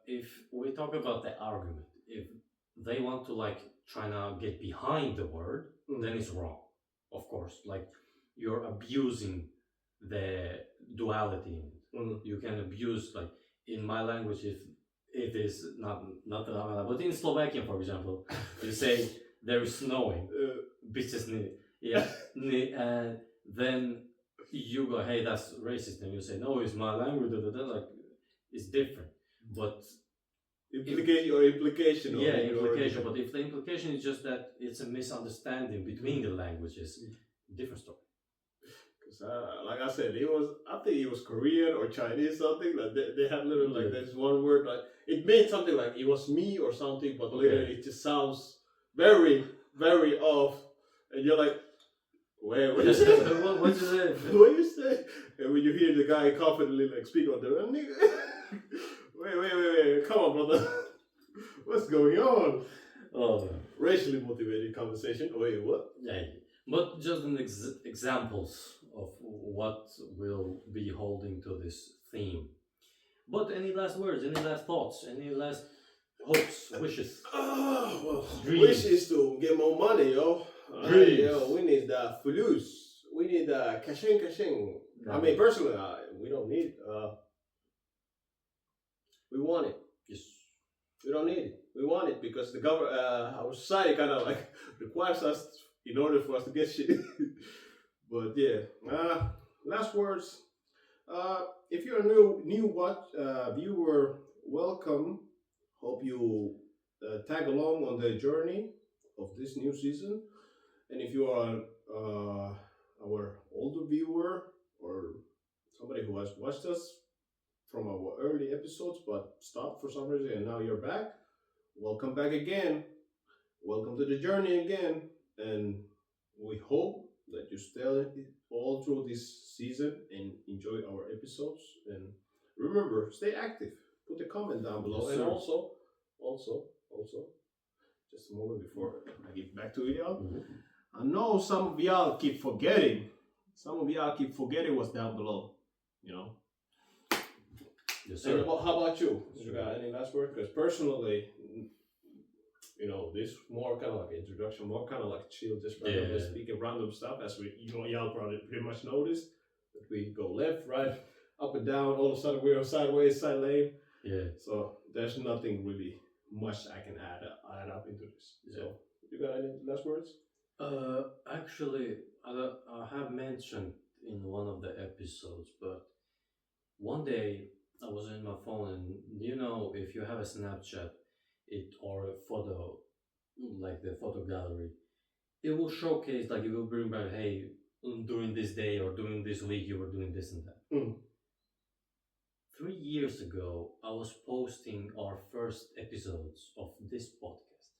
If we talk about the argument, if they want to like try to get behind the word, then it's wrong. Of course, like you're abusing the duality in it. You can abuse, like in my language, if it is not but in Slovakian, for example, you say there is snowing, bitches ne, yeah, and then you go, hey, that's racist, and you say no, it's my language, like it's different, but. Implication. Yeah, implication. But if the implication is just that it's a misunderstanding between the languages, different story. Because, like I said, I think it was Korean or Chinese something. Like they had literally like there's one word like it meant something like it was me or something, but literally it just sounds very, very off, and you're like, wait, what you say? What you say? What you say? And when you hear the guy confidently like speak on the nigga. Wait, come on, brother. What's going on? Oh, racially motivated conversation. Wait, what? Yeah, but just an examples of what will be holding to this theme. But any last words? Any last thoughts? Any last hopes, wishes? Well, dreams. Wishes to get more money, yo. Dreams. Yo, we need the fulus. We need the kashing. I mean, personally, we don't need. We want it. Yes. We don't need it. We want it because the our society kind of like requires us in order for us to get shit. But yeah, last words. If you're a new viewer, welcome. Hope you tag along on the journey of this new season. And if you are our older viewer or somebody who has watched us from our early episodes but stopped for some reason and now you're back, welcome back again. Welcome to the journey again. And we hope that you stay all through this season and enjoy our episodes. And remember, stay active. Put a comment down below. Yes, and sir. also, just a moment before I get back to y'all. I know some of y'all keep forgetting. Some of y'all keep forgetting what's down below. You know. Yes, sir. And how about you? You got any last word? Because personally, you know, this more kind of like introduction, more kind of like chill, just randomly speaking random stuff. As y'all probably pretty much noticed that we go left, right, up and down. All of a sudden we're sideways, side lane. Yeah. So there's nothing really much I can add up into this. Yeah. So you got any last words? Actually, I have mentioned in one of the episodes, but one day I was in my phone, and you know, if you have a Snapchat, or a photo, like the photo gallery, it will showcase, like it will bring back, hey, during this day or during this week you were doing this and that. 3 years ago, I was posting our first episodes of this podcast.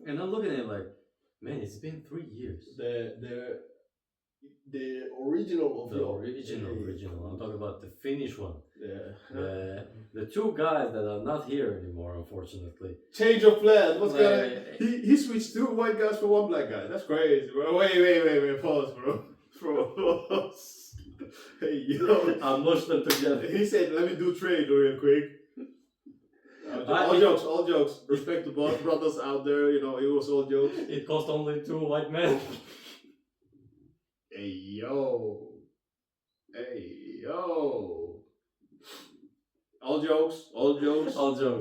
And I'm looking at it like, man, it's been 3 years. The original of the original. I'm talking about the Finnish one. Yeah. The two guys that are not here anymore, unfortunately. Change of plans. What's going on? He switched 2 white guys for 1 black guy. That's crazy, bro. Wait. Pause, bro. Pause. Hey, yo. I mushed them together. He said, let me do trade real quick. All jokes. Respect to both brothers out there. You know, it was all jokes. It cost only 2 white men. Hey, yo. All jokes. All jokes.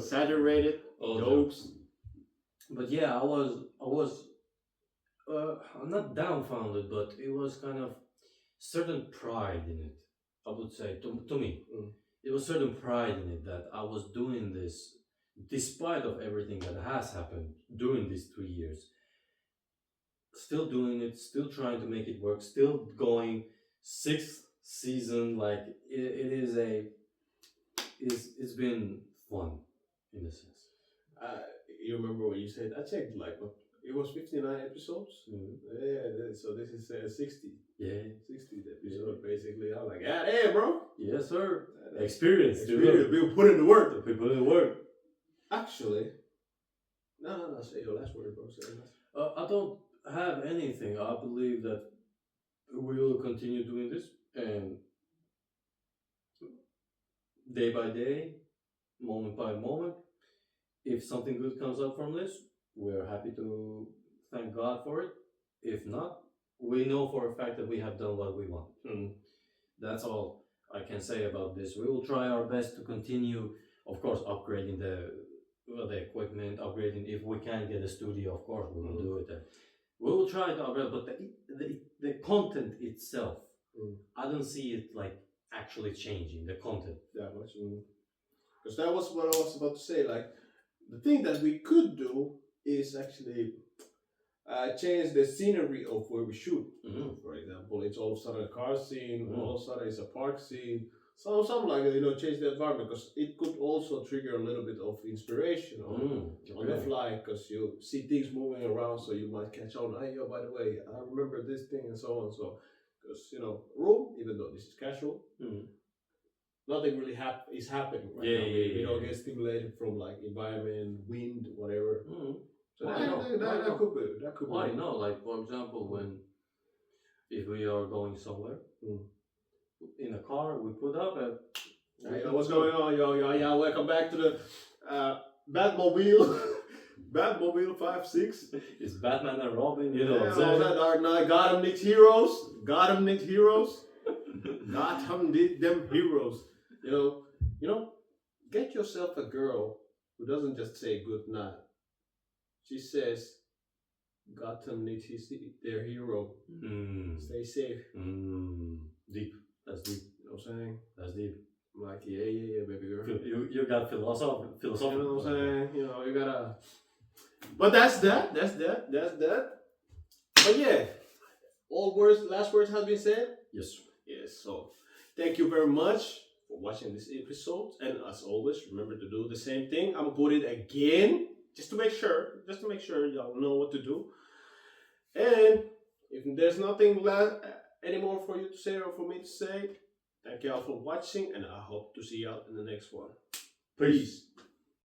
Exaggerated. All jokes. But yeah, I was not dumbfounded, but it was kind of certain pride in it. I would say to me, it was certain pride in it that I was doing this despite of everything that has happened during these 3 years. Still doing it, still trying to make it work, still going 6th season. Like it is a it's been fun in a sense. You remember what you said? I checked like what it was 59 episodes. Mhm. Yeah, so this is 60. Yeah. 60th episode basically. I'm like, yeah, hey, bro. Yes, sir. Uh, Experience. We put in the work. We put in work. Actually, no. Say your last word, bro. Say your last. I don't have anything. I believe that we will continue doing this, and day by day, moment by moment, if something good comes out from this, we're happy to thank God for it. If not, we know for a fact that we have done what we want. That's all I can say about this. We will try our best to continue, of course, upgrading the equipment, upgrading. If we can get a studio, of course, we will do it. We will try to upgrade, but the content itself, I don't see it like actually changing the content that much. Because that was what I was about to say. Like, the thing that we could do is actually change the scenery of where we shoot. For example, it's all of a sudden a car scene, all of a sudden it's a park scene. Something like that, change the environment, because it could also trigger a little bit of inspiration on the fly, because you see things moving around, so you might catch on. Hey, yo, by the way, I remember this thing and so on. So, because room, even though this is casual, nothing really is happening right now. We don't get stimulated from like environment, wind, whatever. So that could be. Why not? Like, for example, if we are going somewhere in a car, we put up and what's going on, yo? Welcome back to the Batmobile. Batmobile 5-6. It's Batman and Robin, all that Dark Knight. Gotham needs heroes. Gotham did them heroes. Get yourself a girl who doesn't just say good night. She says, Gotham needs their hero. Stay safe. Deep. That's deep. You know what I'm saying? That's deep. I'm like, yeah, baby girl. You got philosophy. You know what I'm saying? You gotta. But that's that. But yeah, last words have been said. Yes. So thank you very much for watching this episode, and as always, remember to do the same thing. I'm gonna put it again just to make sure y'all know what to do. And if there's nothing anymore for you to say or for me to say, thank y'all for watching, and I hope to see y'all in the next one. Peace.